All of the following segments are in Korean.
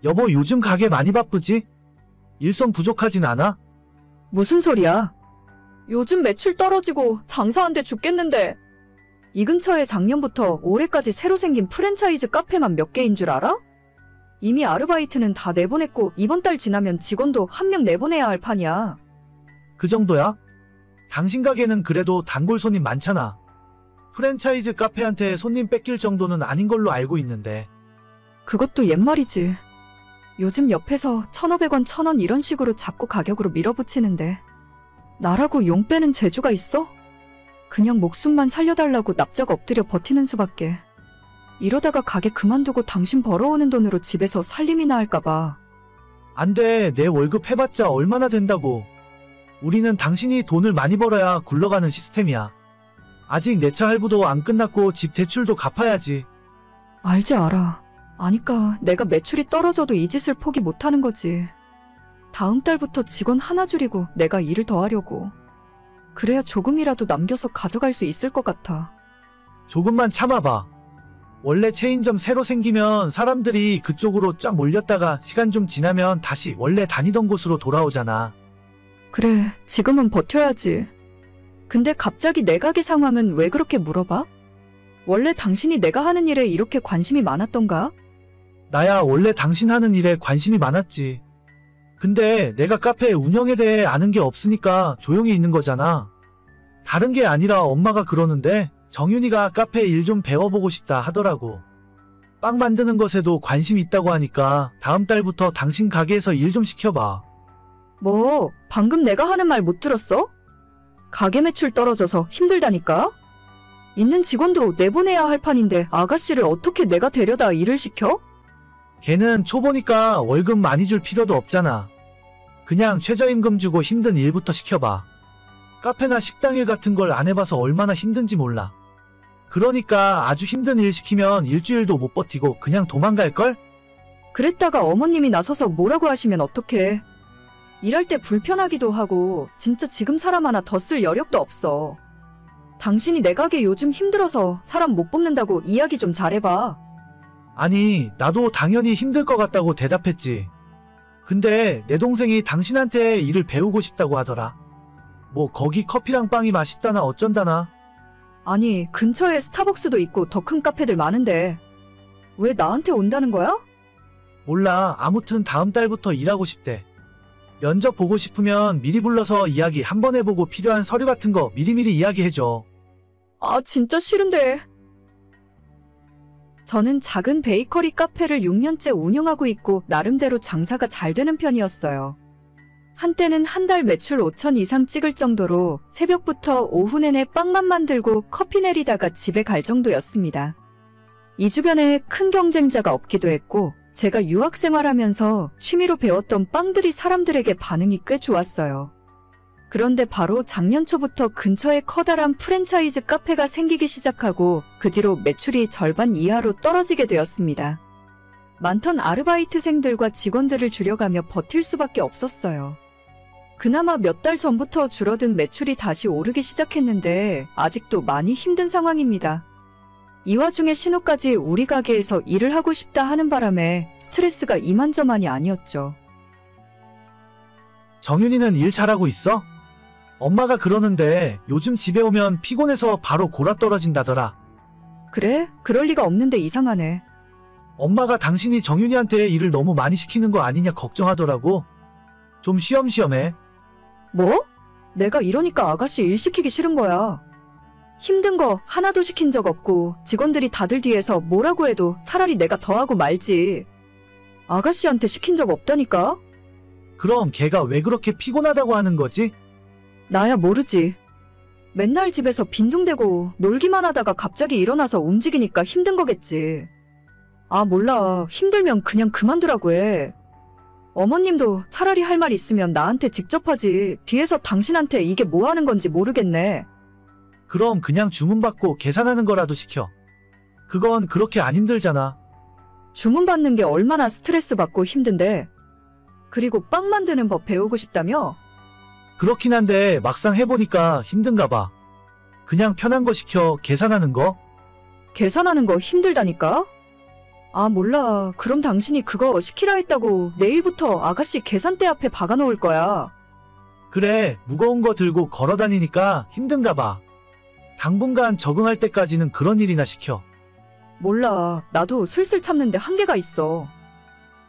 여보, 요즘 가게 많이 바쁘지? 일손 부족하진 않아? 무슨 소리야? 요즘 매출 떨어지고 장사 안 돼 죽겠는데. 이 근처에 작년부터 올해까지 새로 생긴 프랜차이즈 카페만 몇 개인 줄 알아? 이미 아르바이트는 다 내보냈고 이번 달 지나면 직원도 한 명 내보내야 할 판이야. 그 정도야? 당신 가게는 그래도 단골 손님 많잖아. 프랜차이즈 카페한테 손님 뺏길 정도는 아닌 걸로 알고 있는데. 그것도 옛말이지. 요즘 옆에서 1,500원, 1,000원 이런 식으로 자꾸 가격으로 밀어붙이는데 나라고 용 빼는 재주가 있어? 그냥 목숨만 살려달라고 납작 엎드려 버티는 수밖에. 이러다가 가게 그만두고 당신 벌어오는 돈으로 집에서 살림이나 할까봐. 안 돼, 내 월급 해봤자 얼마나 된다고. 우리는 당신이 돈을 많이 벌어야 굴러가는 시스템이야. 아직 내 차 할부도 안 끝났고 집 대출도 갚아야지. 알지 알아. 아니까 내가 매출이 떨어져도 이 짓을 포기 못하는 거지. 다음 달부터 직원 하나 줄이고 내가 일을 더 하려고. 그래야 조금이라도 남겨서 가져갈 수 있을 것 같아. 조금만 참아봐. 원래 체인점 새로 생기면 사람들이 그쪽으로 쫙 몰렸다가 시간 좀 지나면 다시 원래 다니던 곳으로 돌아오잖아. 그래, 지금은 버텨야지. 근데 갑자기 내 가게 상황은 왜 그렇게 물어봐? 원래 당신이 내가 하는 일에 이렇게 관심이 많았던가? 나야 원래 당신 하는 일에 관심이 많았지. 근데 내가 카페 운영에 대해 아는 게 없으니까 조용히 있는 거잖아. 다른 게 아니라 엄마가 그러는데 정윤이가 카페 일 좀 배워보고 싶다 하더라고. 빵 만드는 것에도 관심 있다고 하니까 다음 달부터 당신 가게에서 일 좀 시켜봐. 뭐, 방금 내가 하는 말 못 들었어? 가게 매출 떨어져서 힘들다니까? 있는 직원도 내보내야 할 판인데 아가씨를 어떻게 내가 데려다 일을 시켜? 걔는 초보니까 월급 많이 줄 필요도 없잖아. 그냥 최저임금 주고 힘든 일부터 시켜봐. 카페나 식당 일 같은 걸 안 해봐서 얼마나 힘든지 몰라. 그러니까 아주 힘든 일 시키면 일주일도 못 버티고 그냥 도망갈걸? 그랬다가 어머님이 나서서 뭐라고 하시면 어떡해. 일할 때 불편하기도 하고 진짜 지금 사람 하나 더 쓸 여력도 없어. 당신이 내 가게 요즘 힘들어서 사람 못 뽑는다고 이야기 좀 잘해봐. 아니, 나도 당연히 힘들 것 같다고 대답했지. 근데 내 동생이 당신한테 일을 배우고 싶다고 하더라. 뭐 거기 커피랑 빵이 맛있다나 어쩐다나. 아니, 근처에 스타벅스도 있고 더 큰 카페들 많은데 왜 나한테 온다는 거야? 몰라, 아무튼 다음 달부터 일하고 싶대. 면접 보고 싶으면 미리 불러서 이야기 한번 해보고 필요한 서류 같은 거 미리미리 이야기해줘. 아, 진짜 싫은데. 저는 작은 베이커리 카페를 6년째 운영하고 있고 나름대로 장사가 잘 되는 편이었어요. 한때는 한 달 매출 5천 이상 찍을 정도로 새벽부터 오후 내내 빵만 만들고 커피 내리다가 집에 갈 정도였습니다. 이 주변에 큰 경쟁자가 없기도 했고 제가 유학 생활하면서 취미로 배웠던 빵들이 사람들에게 반응이 꽤 좋았어요. 그런데 바로 작년 초부터 근처에 커다란 프랜차이즈 카페가 생기기 시작하고 그 뒤로 매출이 절반 이하로 떨어지게 되었습니다. 많던 아르바이트생들과 직원들을 줄여가며 버틸 수밖에 없었어요. 그나마 몇 달 전부터 줄어든 매출이 다시 오르기 시작했는데 아직도 많이 힘든 상황입니다. 이 와중에 신우까지 우리 가게에서 일을 하고 싶다 하는 바람에 스트레스가 이만저만이 아니었죠. 정윤이는 일 잘하고 있어? 엄마가 그러는데 요즘 집에 오면 피곤해서 바로 골아떨어진다더라. 그래? 그럴 리가 없는데 이상하네. 엄마가 당신이 정윤이한테 일을 너무 많이 시키는 거 아니냐 걱정하더라고. 좀 쉬엄쉬엄해. 뭐? 내가 이러니까 아가씨 일 시키기 싫은 거야. 힘든 거 하나도 시킨 적 없고 직원들이 다들 뒤에서 뭐라고 해도 차라리 내가 더 하고 말지. 아가씨한테 시킨 적 없다니까? 그럼 걔가 왜 그렇게 피곤하다고 하는 거지? 나야 모르지. 맨날 집에서 빈둥대고 놀기만 하다가 갑자기 일어나서 움직이니까 힘든 거겠지. 아, 몰라. 힘들면 그냥 그만두라고 해. 어머님도 차라리 할 말 있으면 나한테 직접 하지. 뒤에서 당신한테 이게 뭐 하는 건지 모르겠네. 그럼 그냥 주문받고 계산하는 거라도 시켜. 그건 그렇게 안 힘들잖아. 주문받는 게 얼마나 스트레스 받고 힘든데. 그리고 빵 만드는 법 배우고 싶다며? 그렇긴 한데 막상 해보니까 힘든가 봐. 그냥 편한 거 시켜. 계산하는 거? 계산하는 거 힘들다니까? 아, 몰라. 그럼 당신이 그거 시키라 했다고 내일부터 아가씨 계산대 앞에 박아놓을 거야. 그래, 무거운 거 들고 걸어 다니니까 힘든가 봐. 당분간 적응할 때까지는 그런 일이나 시켜. 몰라. 나도 슬슬 참는데 한계가 있어.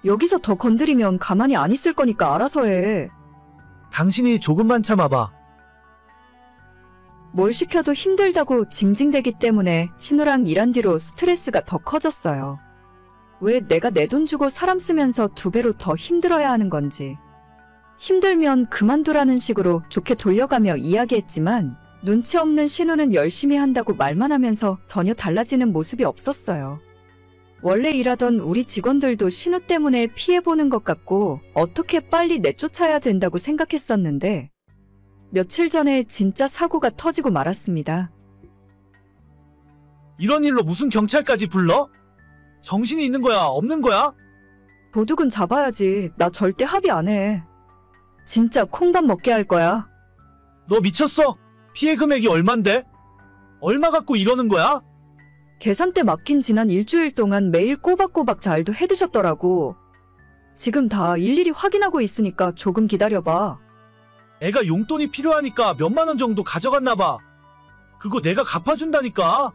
여기서 더 건드리면 가만히 안 있을 거니까 알아서 해. 당신이 조금만 참아봐. 뭘 시켜도 힘들다고 징징대기 때문에 신우랑 일한 뒤로 스트레스가 더 커졌어요. 왜 내가 내 돈 주고 사람 쓰면서 2배로 더 힘들어야 하는 건지. 힘들면 그만두라는 식으로 좋게 돌려가며 이야기했지만 눈치 없는 신우는 열심히 한다고 말만 하면서 전혀 달라지는 모습이 없었어요. 원래 일하던 우리 직원들도 신우 때문에 피해보는 것 같고 어떻게 빨리 내쫓아야 된다고 생각했었는데 며칠 전에 진짜 사고가 터지고 말았습니다. 이런 일로 무슨 경찰까지 불러? 정신이 있는 거야, 없는 거야? 도둑은 잡아야지. 나 절대 합의 안 해. 진짜 콩밥 먹게 할 거야. 너 미쳤어? 피해 금액이 얼만데? 얼마 갖고 이러는 거야? 계산대 맡긴 지난 일주일 동안 매일 꼬박꼬박 잘도 해드셨더라고. 지금 다 일일이 확인하고 있으니까 조금 기다려봐. 애가 용돈이 필요하니까 몇만 원 정도 가져갔나 봐. 그거 내가 갚아준다니까.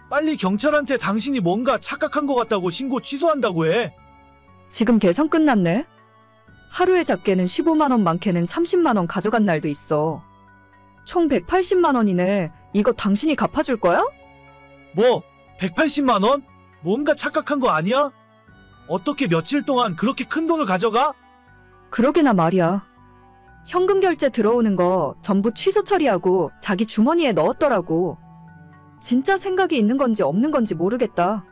빨리 경찰한테 당신이 뭔가 착각한 것 같다고 신고 취소한다고 해. 지금 계산 끝났네? 하루에 작게는 15만 원, 많게는 30만 원 가져간 날도 있어. 총 180만 원이네. 이거 당신이 갚아줄 거야? 뭐? 180만 원? 뭔가 착각한 거 아니야? 어떻게 며칠 동안 그렇게 큰 돈을 가져가? 그러게나 말이야. 현금 결제 들어오는 거 전부 취소 처리하고 자기 주머니에 넣었더라고. 진짜 생각이 있는 건지 없는 건지 모르겠다.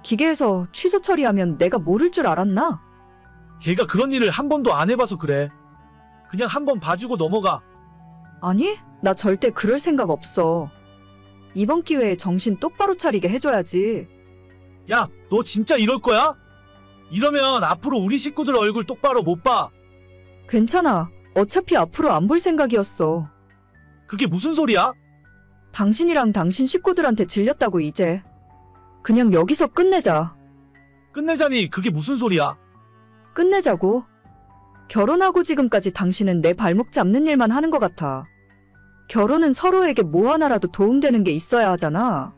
기계에서 취소 처리하면 내가 모를 줄 알았나? 걔가 그런 일을 한 번도 안 해봐서 그래. 그냥 한 번 봐주고 넘어가. 아니, 나 절대 그럴 생각 없어. 이번 기회에 정신 똑바로 차리게 해줘야지. 야, 너 진짜 이럴 거야? 이러면 앞으로 우리 식구들 얼굴 똑바로 못 봐. 괜찮아. 어차피 앞으로 안 볼 생각이었어. 그게 무슨 소리야? 당신이랑 당신 식구들한테 질렸다고 이제. 그냥 여기서 끝내자. 끝내자니 그게 무슨 소리야? 끝내자고. 결혼하고 지금까지 당신은 내 발목 잡는 일만 하는 것 같아. 결혼은 서로에게 뭐 하나라도 도움되는 게 있어야 하잖아.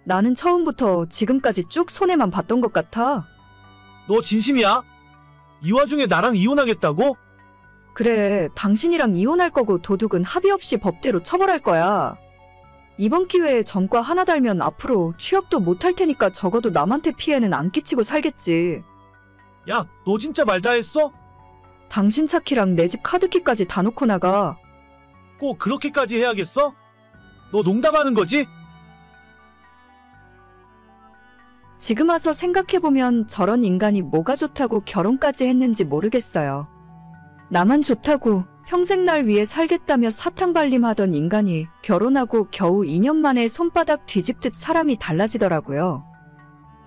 나는 처음부터 지금까지 쭉 손해만 봤던 것 같아. 너 진심이야? 이 와중에 나랑 이혼하겠다고? 그래, 당신이랑 이혼할 거고 도둑은 합의 없이 법대로 처벌할 거야. 이번 기회에 전과 하나 달면 앞으로 취업도 못할 테니까 적어도 남한테 피해는 안 끼치고 살겠지. 야, 너 진짜 말 다 했어? 당신 차키랑 내 집 카드키까지 다 놓고 나가. 꼭 그렇게까지 해야겠어? 너 농담하는 거지? 지금 와서 생각해보면 저런 인간이 뭐가 좋다고 결혼까지 했는지 모르겠어요. 나만 좋다고 평생 날 위해 살겠다며 사탕발림하던 인간이 결혼하고 겨우 2년 만에 손바닥 뒤집듯 사람이 달라지더라고요.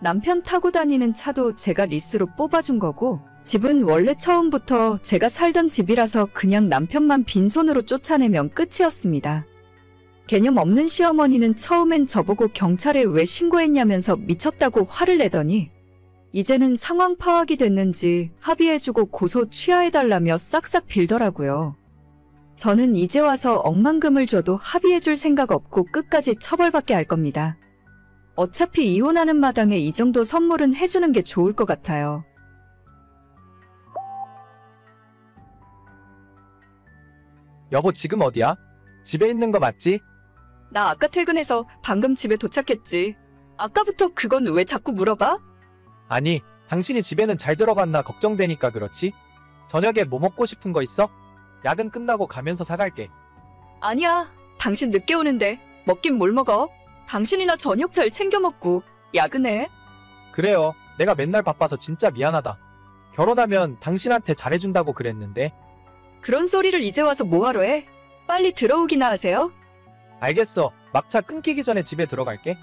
남편 타고 다니는 차도 제가 리스로 뽑아준 거고 집은 원래 처음부터 제가 살던 집이라서 그냥 남편만 빈손으로 쫓아내면 끝이었습니다. 개념 없는 시어머니는 처음엔 저보고 경찰에 왜 신고했냐면서 미쳤다고 화를 내더니 이제는 상황 파악이 됐는지 합의해주고 고소 취하해달라며 싹싹 빌더라고요. 저는 이제 와서 억만금을 줘도 합의해줄 생각 없고 끝까지 처벌받게 할 겁니다. 어차피 이혼하는 마당에 이 정도 선물은 해주는 게 좋을 것 같아요. 여보, 지금 어디야? 집에 있는 거 맞지? 나 아까 퇴근해서 방금 집에 도착했지. 아까부터 그건 왜 자꾸 물어봐? 아니, 당신이 집에는 잘 들어갔나 걱정되니까 그렇지? 저녁에 뭐 먹고 싶은 거 있어? 야근 끝나고 가면서 사갈게. 아니야. 당신 늦게 오는데 먹긴 뭘 먹어? 당신이나 저녁 잘 챙겨 먹고 야근해. 그래요. 내가 맨날 바빠서 진짜 미안하다. 결혼하면 당신한테 잘해준다고 그랬는데. 그런 소리를 이제 와서 뭐하러 해? 빨리 들어오기나 하세요. 알겠어. 막차 끊기기 전에 집에 들어갈게.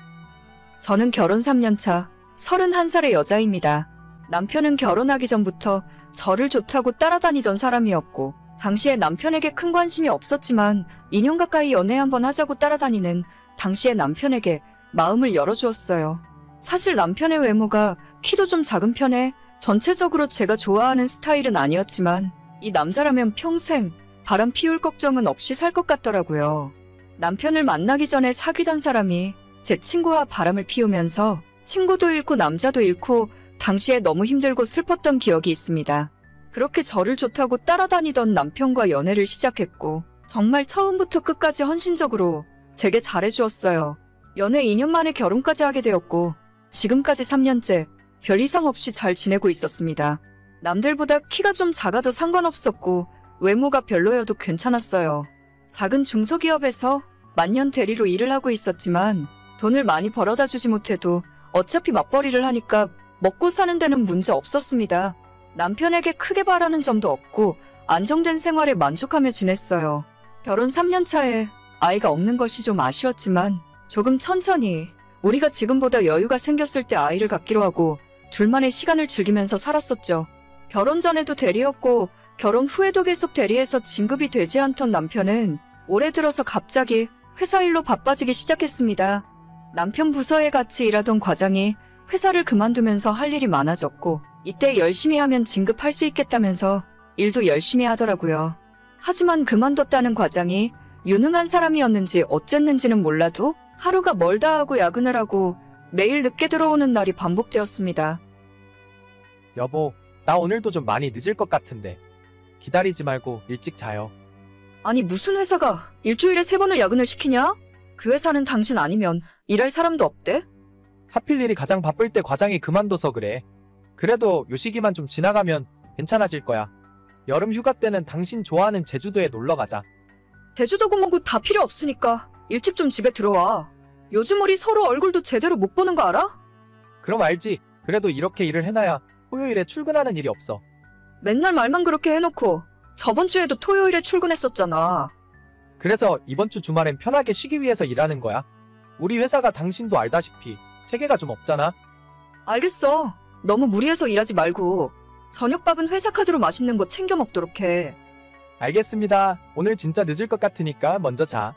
저는 결혼 3년 차 31살의 여자입니다. 남편은 결혼하기 전부터 저를 좋다고 따라다니던 사람이었고 당시에 남편에게 큰 관심이 없었지만 2년 가까이 연애 한번 하자고 따라다니는 당시의 남편에게 마음을 열어주었어요. 사실 남편의 외모가 키도 좀 작은 편에 전체적으로 제가 좋아하는 스타일은 아니었지만 이 남자라면 평생 바람 피울 걱정은 없이 살 것 같더라고요. 남편을 만나기 전에 사귀던 사람이 제 친구와 바람을 피우면서 친구도 잃고 남자도 잃고 당시에 너무 힘들고 슬펐던 기억이 있습니다. 그렇게 저를 좋다고 따라다니던 남편과 연애를 시작했고 정말 처음부터 끝까지 헌신적으로 제게 잘해주었어요. 연애 2년 만에 결혼까지 하게 되었고 지금까지 3년째 별 이상 없이 잘 지내고 있었습니다. 남들보다 키가 좀 작아도 상관없었고 외모가 별로여도 괜찮았어요. 작은 중소기업에서 만년 대리로 일을 하고 있었지만 돈을 많이 벌어다 주지 못해도 어차피 맞벌이를 하니까 먹고 사는 데는 문제 없었습니다. 남편에게 크게 바라는 점도 없고 안정된 생활에 만족하며 지냈어요. 결혼 3년 차에 아이가 없는 것이 좀 아쉬웠지만 조금 천천히 우리가 지금보다 여유가 생겼을 때 아이를 갖기로 하고 둘만의 시간을 즐기면서 살았었죠. 결혼 전에도 대리였고 결혼 후에도 계속 대리해서 진급이 되지 않던 남편은 올해 들어서 갑자기 회사 일로 바빠지기 시작했습니다. 남편 부서에 같이 일하던 과장이 회사를 그만두면서 할 일이 많아졌고 이때 열심히 하면 진급할 수 있겠다면서 일도 열심히 하더라고요. 하지만 그만뒀다는 과장이 유능한 사람이었는지 어쨌는지는 몰라도 하루가 멀다 하고 야근을 하고 매일 늦게 들어오는 날이 반복되었습니다. 여보, 나 오늘도 좀 많이 늦을 것 같은데. 기다리지 말고 일찍 자요. 아니 무슨 회사가 일주일에 3번을 야근을 시키냐? 그 회사는 당신 아니면 일할 사람도 없대? 하필 일이 가장 바쁠 때 과장이 그만둬서 그래. 그래도 요 시기만 좀 지나가면 괜찮아질 거야. 여름 휴가 때는 당신 좋아하는 제주도에 놀러 가자. 제주도고 뭐고 다 필요 없으니까 일찍 좀 집에 들어와. 요즘 우리 서로 얼굴도 제대로 못 보는 거 알아? 그럼 알지. 그래도 이렇게 일을 해놔야 토요일에 출근하는 일이 없어. 맨날 말만 그렇게 해놓고 저번 주에도 토요일에 출근했었잖아. 그래서 이번 주 주말엔 편하게 쉬기 위해서 일하는 거야. 우리 회사가 당신도 알다시피 체계가 좀 없잖아. 알겠어. 너무 무리해서 일하지 말고 저녁밥은 회사 카드로 맛있는 거 챙겨 먹도록 해. 알겠습니다. 오늘 진짜 늦을 것 같으니까 먼저 자.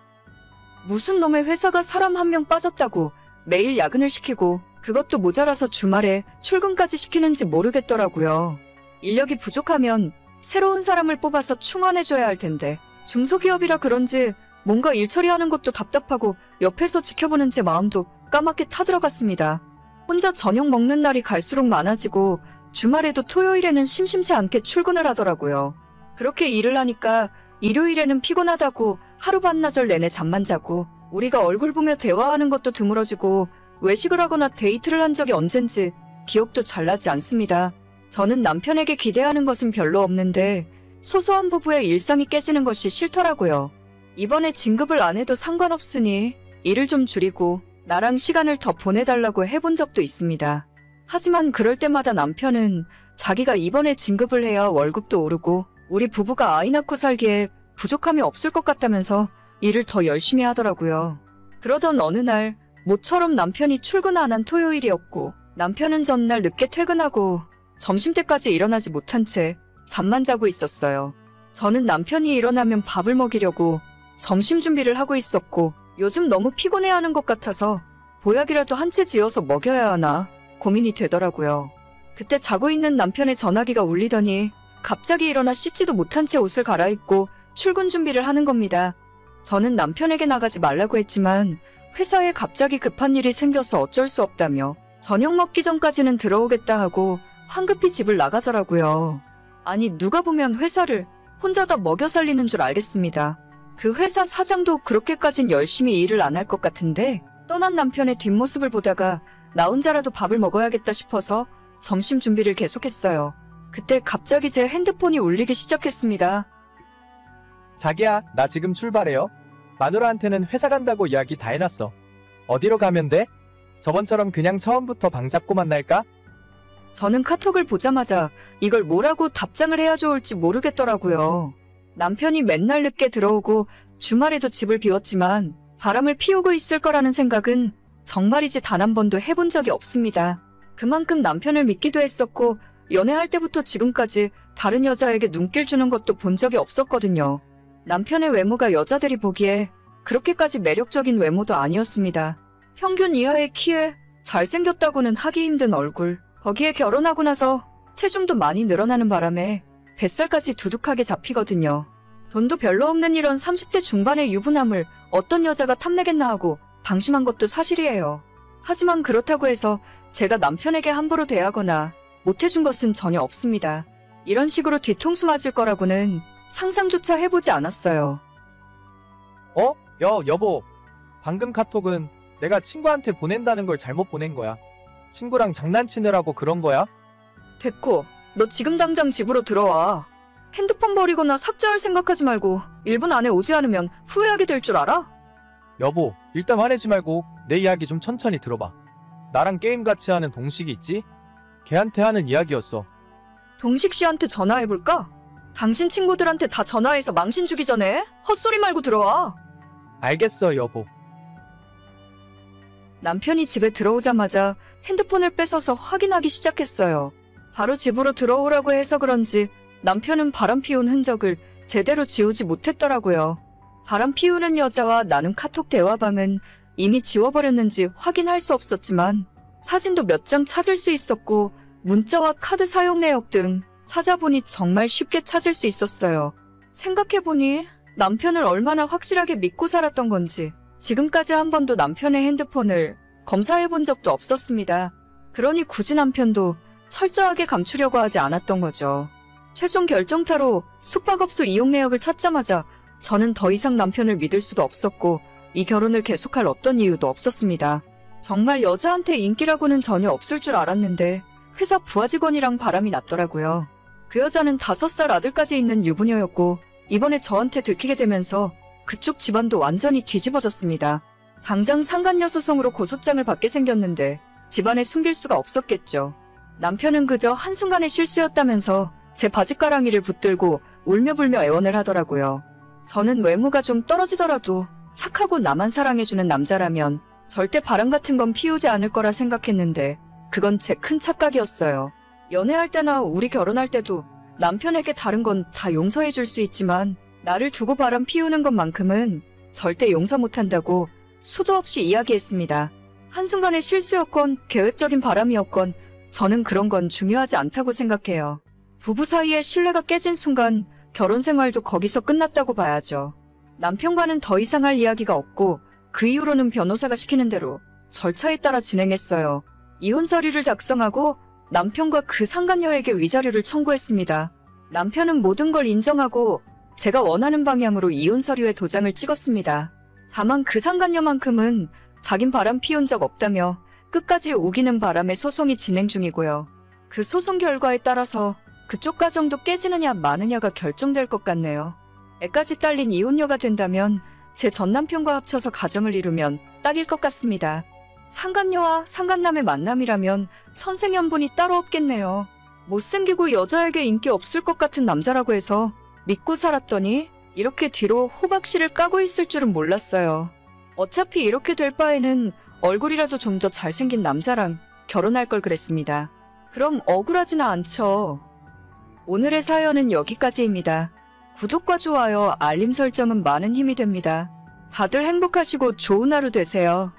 무슨 놈의 회사가 사람 1명 빠졌다고 매일 야근을 시키고 그것도 모자라서 주말에 출근까지 시키는지 모르겠더라고요. 인력이 부족하면 새로운 사람을 뽑아서 충원해줘야 할 텐데 중소기업이라 그런지 뭔가 일 처리하는 것도 답답하고 옆에서 지켜보는 제 마음도 까맣게 타들어갔습니다. 혼자 저녁 먹는 날이 갈수록 많아지고 주말에도 토요일에는 심심치 않게 출근을 하더라고요. 그렇게 일을 하니까 일요일에는 피곤하다고 하루 반나절 내내 잠만 자고 우리가 얼굴 보며 대화하는 것도 드물어지고 외식을 하거나 데이트를 한 적이 언젠지 기억도 잘 나지 않습니다. 저는 남편에게 기대하는 것은 별로 없는데 소소한 부부의 일상이 깨지는 것이 싫더라고요. 이번에 진급을 안 해도 상관없으니 일을 좀 줄이고 나랑 시간을 더 보내달라고 해본 적도 있습니다. 하지만 그럴 때마다 남편은 자기가 이번에 진급을 해야 월급도 오르고 우리 부부가 아이 낳고 살기에 부족함이 없을 것 같다면서 일을 더 열심히 하더라고요. 그러던 어느 날 모처럼 남편이 출근 안 한 토요일이었고 남편은 전날 늦게 퇴근하고 점심때까지 일어나지 못한 채 잠만 자고 있었어요. 저는 남편이 일어나면 밥을 먹이려고 점심 준비를 하고 있었고 요즘 너무 피곤해하는 것 같아서 보약이라도 한 채 지어서 먹여야 하나 고민이 되더라고요. 그때 자고 있는 남편의 전화기가 울리더니 갑자기 일어나 씻지도 못한 채 옷을 갈아입고 출근 준비를 하는 겁니다. 저는 남편에게 나가지 말라고 했지만 회사에 갑자기 급한 일이 생겨서 어쩔 수 없다며 저녁 먹기 전까지는 들어오겠다 하고 황급히 집을 나가더라고요. 아니 누가 보면 회사를 혼자 다 먹여 살리는 줄 알겠습니다. 그 회사 사장도 그렇게까진 열심히 일을 안 할 것 같은데 떠난 남편의 뒷모습을 보다가 나 혼자라도 밥을 먹어야겠다 싶어서 점심 준비를 계속했어요. 그때 갑자기 제 핸드폰이 울리기 시작했습니다. 자기야, 나 지금 출발해요. 마누라한테는 회사 간다고 이야기 다 해놨어. 어디로 가면 돼? 저번처럼 그냥 처음부터 방 잡고 만날까? 저는 카톡을 보자마자 이걸 뭐라고 답장을 해야 좋을지 모르겠더라고요. 남편이 맨날 늦게 들어오고 주말에도 집을 비웠지만 바람을 피우고 있을 거라는 생각은 정말이지 단 한 번도 해본 적이 없습니다. 그만큼 남편을 믿기도 했었고 연애할 때부터 지금까지 다른 여자에게 눈길 주는 것도 본 적이 없었거든요. 남편의 외모가 여자들이 보기에 그렇게까지 매력적인 외모도 아니었습니다. 평균 이하의 키에 잘생겼다고는 하기 힘든 얼굴, 거기에 결혼하고 나서 체중도 많이 늘어나는 바람에 뱃살까지 두둑하게 잡히거든요. 돈도 별로 없는 이런 30대 중반의 유부남을 어떤 여자가 탐내겠나 하고 방심한 것도 사실이에요. 하지만 그렇다고 해서 제가 남편에게 함부로 대하거나 못해준 것은 전혀 없습니다. 이런 식으로 뒤통수 맞을 거라고는 상상조차 해보지 않았어요. 여보. 방금 카톡은 내가 친구한테 보낸다는 걸 잘못 보낸 거야. 친구랑 장난치느라고 그런 거야? 됐고, 너 지금 당장 집으로 들어와. 핸드폰 버리거나 삭제할 생각하지 말고 1분 안에 오지 않으면 후회하게 될 줄 알아? 여보, 일단 화내지 말고 내 이야기 좀 천천히 들어봐. 나랑 게임 같이 하는 동식이 있지? 걔한테 하는 이야기였어. 동식 씨한테 전화해볼까? 당신 친구들한테 다 전화해서 망신 주기 전에 헛소리 말고 들어와. 알겠어, 여보. 남편이 집에 들어오자마자 핸드폰을 뺏어서 확인하기 시작했어요. 바로 집으로 들어오라고 해서 그런지 남편은 바람 피운 흔적을 제대로 지우지 못했더라고요. 바람 피우는 여자와 나눈 카톡 대화방은 이미 지워버렸는지 확인할 수 없었지만 사진도 몇 장 찾을 수 있었고 문자와 카드 사용 내역 등 찾아보니 정말 쉽게 찾을 수 있었어요. 생각해보니 남편을 얼마나 확실하게 믿고 살았던 건지 지금까지 한 번도 남편의 핸드폰을 검사해본 적도 없었습니다. 그러니 굳이 남편도 철저하게 감추려고 하지 않았던 거죠. 최종 결정타로 숙박업소 이용 내역을 찾자마자 저는 더 이상 남편을 믿을 수도 없었고 이 결혼을 계속할 어떤 이유도 없었습니다. 정말 여자한테 인기라고는 전혀 없을 줄 알았는데 회사 부하 직원이랑 바람이 났더라고요. 그 여자는 5살 아들까지 있는 유부녀였고 이번에 저한테 들키게 되면서 그쪽 집안도 완전히 뒤집어졌습니다. 당장 상간녀 소송으로 고소장을 받게 생겼는데 집안에 숨길 수가 없었겠죠. 남편은 그저 한순간의 실수였다면서 제 바짓가랑이를 붙들고 울며불며 애원을 하더라고요. 저는 외모가 좀 떨어지더라도 착하고 나만 사랑해주는 남자라면 절대 바람 같은 건 피우지 않을 거라 생각했는데 그건 제 큰 착각이었어요. 연애할 때나 우리 결혼할 때도 남편에게 다른 건 다 용서해 줄 수 있지만 나를 두고 바람 피우는 것만큼은 절대 용서 못한다고 수도 없이 이야기했습니다. 한순간의 실수였건 계획적인 바람이었건 저는 그런 건 중요하지 않다고 생각해요. 부부 사이의 신뢰가 깨진 순간 결혼 생활도 거기서 끝났다고 봐야죠. 남편과는 더 이상 할 이야기가 없고 그 이후로는 변호사가 시키는 대로 절차에 따라 진행했어요. 이혼 서류를 작성하고 남편과 그 상간녀에게 위자료를 청구했습니다. 남편은 모든 걸 인정하고 제가 원하는 방향으로 이혼 서류에 도장을 찍었습니다. 다만 그 상간녀만큼은 자긴 바람 피운 적 없다며 끝까지 우기는 바람에 소송이 진행 중이고요. 그 소송 결과에 따라서 그쪽 가정도 깨지느냐 마느냐가 결정될 것 같네요. 애까지 딸린 이혼녀가 된다면 제 전남편과 합쳐서 가정을 이루면 딱일 것 같습니다. 상간녀와 상간남의 만남이라면 천생연분이 따로 없겠네요. 못생기고 여자에게 인기 없을 것 같은 남자라고 해서 믿고 살았더니 이렇게 뒤로 호박씨를 까고 있을 줄은 몰랐어요. 어차피 이렇게 될 바에는 얼굴이라도 좀 더 잘생긴 남자랑 결혼할 걸 그랬습니다. 그럼 억울하지는 않죠. 오늘의 사연은 여기까지입니다. 구독과 좋아요, 알림 설정은 많은 힘이 됩니다. 다들 행복하시고 좋은 하루 되세요.